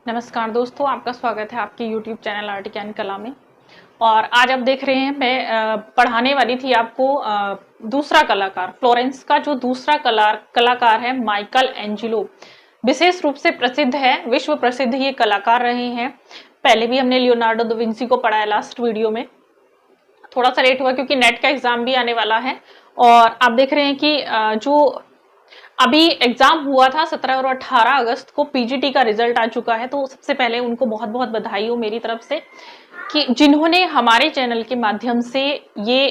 नमस्कार दोस्तों, आपका स्वागत है आपके YouTube चैनल आर्ट ज्ञान कला में। और आज आप देख रहे हैं मैं पढ़ाने वाली थी आपको दूसरा कलाकार, फ्लोरेंस का जो दूसरा कलाकार है माइकल एंजेलो, विशेष रूप से प्रसिद्ध है, विश्व प्रसिद्ध ये कलाकार रहे हैं। पहले भी हमने लियोनार्डो दा विंसी को पढ़ाया लास्ट वीडियो में। थोड़ा सा लेट हुआ क्योंकि नेट का एग्जाम भी आने वाला है। और आप देख रहे हैं कि जो अभी एग्जाम हुआ था 17 और 18 अगस्त को पीजीटी का रिजल्ट आ चुका है। तो सबसे पहले उनको बहुत बहुत बधाई हो मेरी तरफ से कि जिन्होंने हमारे चैनल के माध्यम से ये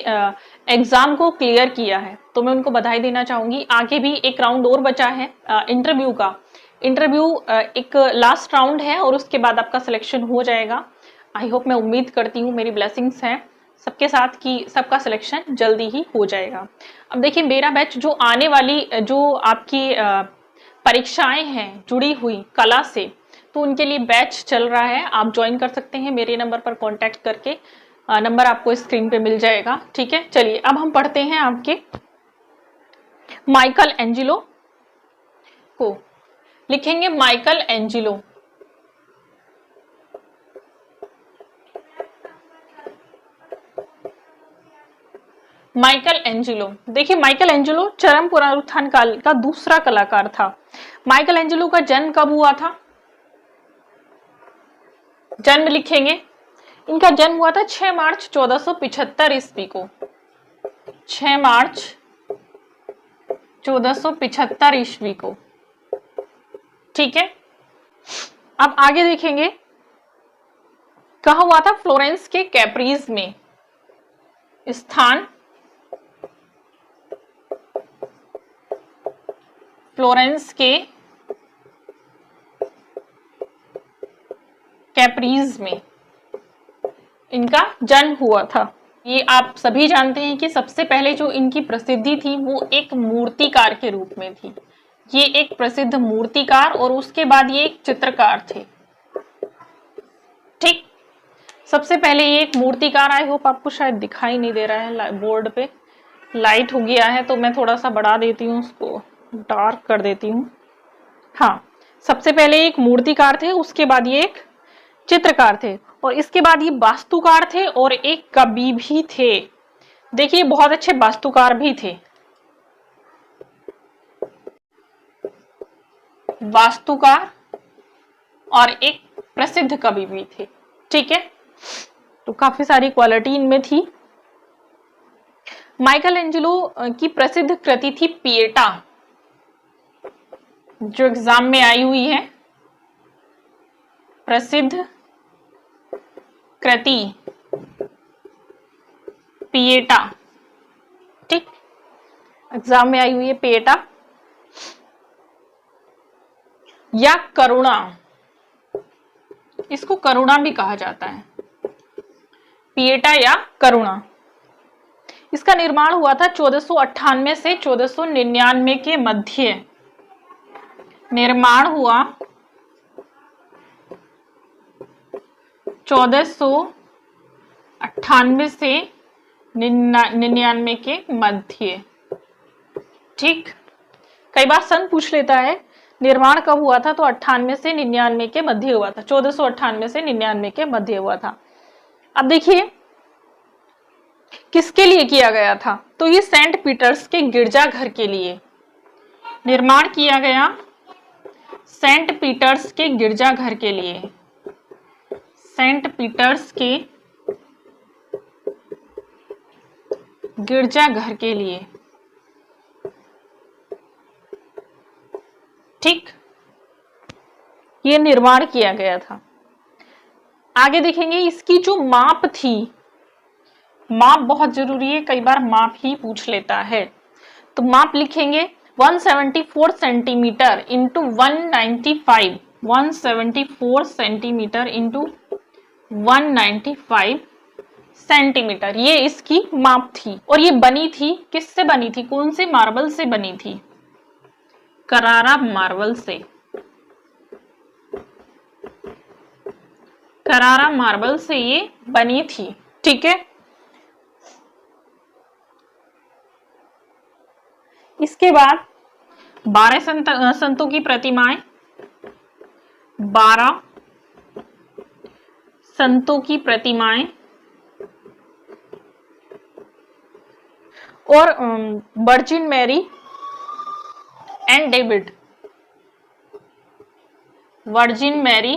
एग्जाम को क्लियर किया है, तो मैं उनको बधाई देना चाहूंगी। आगे भी एक राउंड और बचा है इंटरव्यू का। इंटरव्यू एक लास्ट राउंड है और उसके बाद आपका सिलेक्शन हो जाएगा। आई होप, मैं उम्मीद करती हूँ, मेरी ब्लेसिंग्स हैं सबके साथ कि सबका सिलेक्शन जल्दी ही हो जाएगा। अब देखिए, मेरा बैच जो आने वाली जो आपकी परीक्षाएं हैं जुड़ी हुई कला से, तो उनके लिए बैच चल रहा है। आप ज्वाइन कर सकते हैं मेरे नंबर पर कांटेक्ट करके। नंबर आपको स्क्रीन पे मिल जाएगा। ठीक है, चलिए अब हम पढ़ते हैं आपके माइकल एंजेलो को। लिखेंगे माइकल एंजेलो। माइकल एंजेलो, देखिए माइकल एंजेलो चरम पुनरुत्थान काल का दूसरा कलाकार था। माइकल एंजेलो का जन्म कब हुआ था? जन्म लिखेंगे, इनका जन्म हुआ था 6 मार्च 1475 ईस्वी को। 6 मार्च 1475 ईस्वी को। ठीक है, अब आगे देखेंगे कहा हुआ था? फ्लोरेंस के कैप्रीज में। स्थान फ्लोरेंस के कैप्रीज में इनका जन्म हुआ था। ये आप सभी जानते हैं कि सबसे पहले जो इनकी प्रसिद्धि थी वो एक मूर्तिकार के रूप में थी। ये एक प्रसिद्ध मूर्तिकार और उसके बाद ये एक चित्रकार थे। ठीक, सबसे पहले ये एक मूर्तिकार। आई होप आपको शायद दिखाई नहीं दे रहा है, बोर्ड पे लाइट हो गया है तो मैं थोड़ा सा बढ़ा देती हूँ, उसको डार्क कर देती हूँ। हाँ, सबसे पहले एक मूर्तिकार थे, उसके बाद ये एक चित्रकार थे और इसके बाद ये वास्तुकार थे और एक कवि भी थे। देखिए, बहुत अच्छे वास्तुकार भी थे, वास्तुकार और एक प्रसिद्ध कवि भी थे। ठीक है, तो काफी सारी क्वालिटी इनमें थी। माइकल एंजेलो की प्रसिद्ध कृति थी पिएटा, जो एग्जाम में आई हुई है। प्रसिद्ध कृति पिएटा। ठीक, एग्जाम में आई हुई है पिएटा या करुणा। इसको करुणा भी कहा जाता है, पिएटा या करुणा। इसका निर्माण हुआ था 1498 से 1499 के मध्य। निर्माण हुआ 1498 से 99 के मध्य। ठीक, कई बार सन पूछ लेता है निर्माण कब हुआ था, तो 98 से 99 के मध्य हुआ था। 1498 से 99 के मध्य हुआ था। अब देखिए किसके लिए किया गया था, तो ये सेंट पीटर्स के गिरजाघर के लिए निर्माण किया गया। सेंट पीटर्स के गिरजाघर के लिए, सेंट पीटर्स के गिरजाघर के लिए। ठीक, ये निर्माण किया गया था। आगे देखेंगे इसकी जो माप थी, माप बहुत जरूरी है, कई बार माप ही पूछ लेता है, तो माप लिखेंगे 174 centimetre into 195, 174 centimetre into 195 centimetre, ये इसकी माप थी। और ये बनी थी, किससे बनी थी, कौन से मार्बल से बनी थी? करारा मार्बल से। करारा मार्बल से ये बनी थी। ठीक है, इसके बाद 12 संतों की प्रतिमाएं, 12 संतों की प्रतिमाएं और Virgin Mary and David, Virgin Mary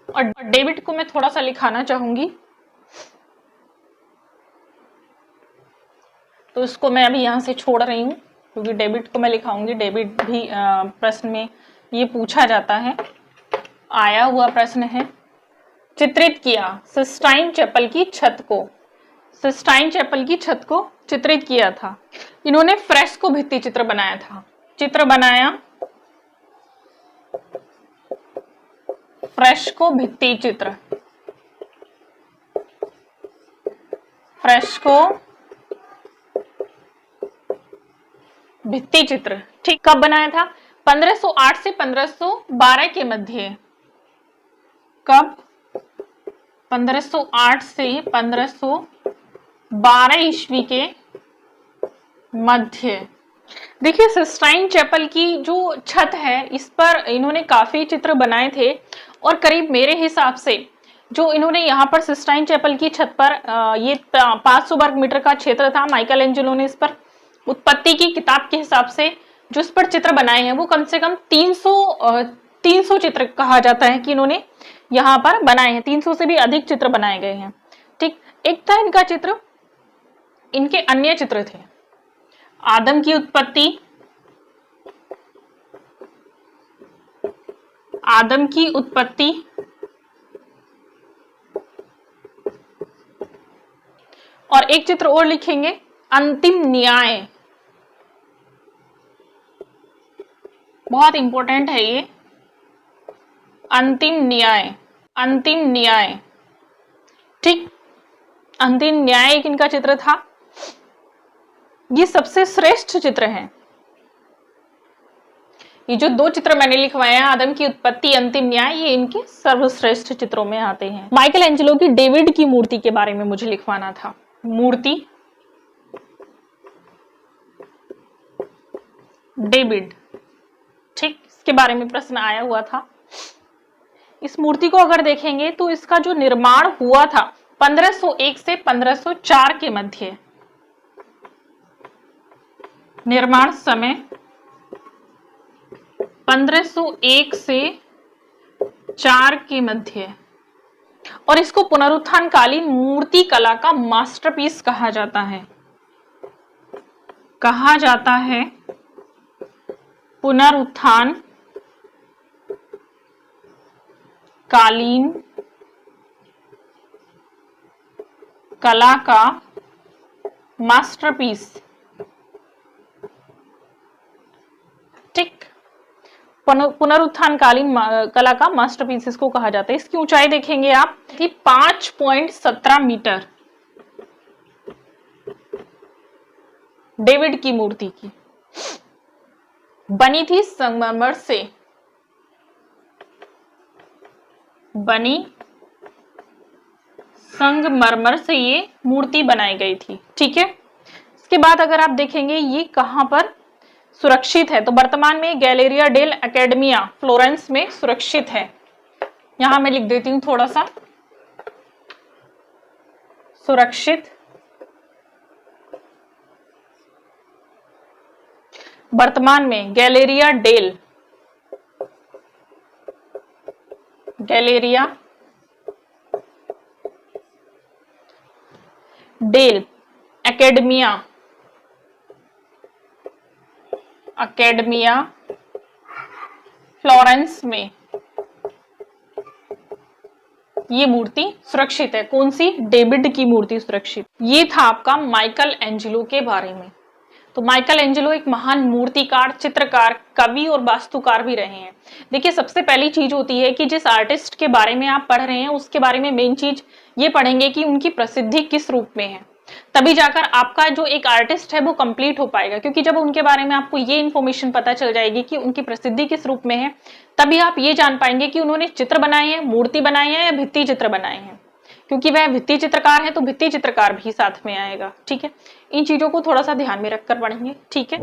और डेविड को मैं थोड़ा सा लिखाना चाहूंगी, तो इसको मैं अभी यहां से छोड़ रही हूं क्योंकि डेविड को मैं लिखाऊंगी। डेविड भी प्रश्न में ये पूछा जाता है, आया हुआ प्रश्न है। चित्रित किया सिस्टाइन चैपल की छत को, सिस्टाइन चैपल की छत को चित्रित किया था। इन्होंने फ्रेस्को भित्ति चित्र बनाया था, चित्र बनाया फ्रेस्को भित्ति चित्र, फ्रेस्को भित्ति चित्र। ठीक, कब बनाया था? 1508 से 1512 के मध्य। कब? 1508 से 1512 ईस्वी के मध्य। देखिए सिस्टाइन चैपल की जो छत है इस पर इन्होंने काफी चित्र बनाए थे और करीब मेरे हिसाब से जो इन्होंने यहाँ पर सिस्टाइन चैपल की छत पर ये 500 वर्ग मीटर का क्षेत्र था। माइकल एंजेलो ने इस पर उत्पत्ति की किताब के हिसाब से जो इस पर चित्र बनाए हैं वो कम से कम 300 चित्र कहा जाता है कि इन्होंने यहाँ पर बनाए हैं। 300 से भी अधिक चित्र बनाए गए हैं। ठीक, एक था इनका चित्र, इनके अन्य चित्र थे आदम की उत्पत्ति, आदम की उत्पत्ति, और एक चित्र और लिखेंगे अंतिम न्याय। बहुत इंपॉर्टेंट है ये, अंतिम न्याय, अंतिम न्याय। ठीक, अंतिम न्याय एक इनका चित्र था। ये सबसे श्रेष्ठ चित्र हैं। ये जो दो चित्र मैंने लिखवाए हैं, आदम की उत्पत्ति, अंतिम न्याय, ये इनके सर्वश्रेष्ठ चित्रों में आते हैं। माइकल एंजेलो की डेविड की मूर्ति के बारे में मुझे लिखवाना था। मूर्ति डेविड, ठीक, इसके बारे में प्रश्न आया हुआ था। इस मूर्ति को अगर देखेंगे तो इसका जो निर्माण हुआ था 1501 से 1504 के मध्य। निर्माण समय 1501 से 4 के मध्य, और इसको पुनरुत्थान कालीन मूर्ति कला का मास्टरपीस कहा जाता है। कहा जाता है पुनरुत्थान कालीन कला का मास्टरपीस। ठीक, पुनरुत्थान कालीन कला का मास्टरपीस इसको कहा जाता है। इसकी ऊंचाई देखेंगे आप कि 5.17 मीटर डेविड की मूर्ति की बनी थी संगमरमर से, बनी संगमरमर से ये मूर्ति बनाई गई थी। ठीक है, इसके बाद अगर आप देखेंगे ये कहां पर सुरक्षित है, तो वर्तमान में गैलेरिया डेल एकेडमिया फ्लोरेंस में सुरक्षित है। यहां मैं लिख देती हूं थोड़ा सा, सुरक्षित वर्तमान में गैलेरिया डेल एकेडमिया फ्लोरेंस में ये मूर्ति सुरक्षित है। कौन सी? डेविड की मूर्ति सुरक्षित। ये था आपका माइकल एंजेलो के बारे में। तो माइकल एंजेलो एक महान मूर्तिकार, चित्रकार, कवि और वास्तुकार भी रहे हैं। देखिए सबसे पहली चीज होती है कि जिस आर्टिस्ट के बारे में आप पढ़ रहे हैं उसके बारे में मेन चीज ये पढ़ेंगे कि उनकी प्रसिद्धि किस रूप में है, तभी जाकर आपका जो एक आर्टिस्ट है वो कंप्लीट हो पाएगा। क्योंकि जब उनके बारे में आपको ये इन्फॉर्मेशन पता चल जाएगी कि उनकी प्रसिद्धि किस रूप में है, तभी आप ये जान पाएंगे कि उन्होंने चित्र बनाए हैं, मूर्ति बनाई है या भित्ति चित्र बनाए हैं। क्योंकि वह भित्ति चित्रकार है तो भित्ति चित्रकार भी साथ में आएगा। ठीक है, इन चीजों को थोड़ा सा ध्यान में रखकर पढ़ेंगे। ठीक है।